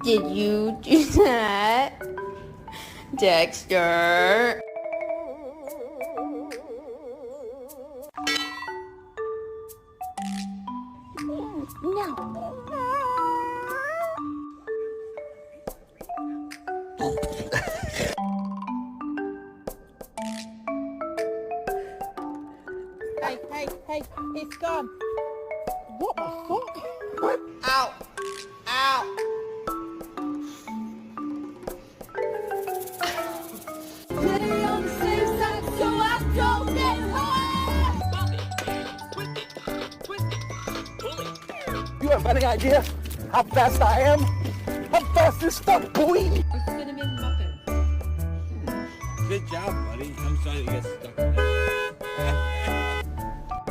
Did you do that, Dexter? No. Hey, it's gone. What the fuck? Ow! Ow! Play on the safe side so I don't get hurt. You have any idea how fast I am? I'm fast as fuck, boy! Cinnamon muffin. Good job, buddy. I'm sorry you got stuck in that.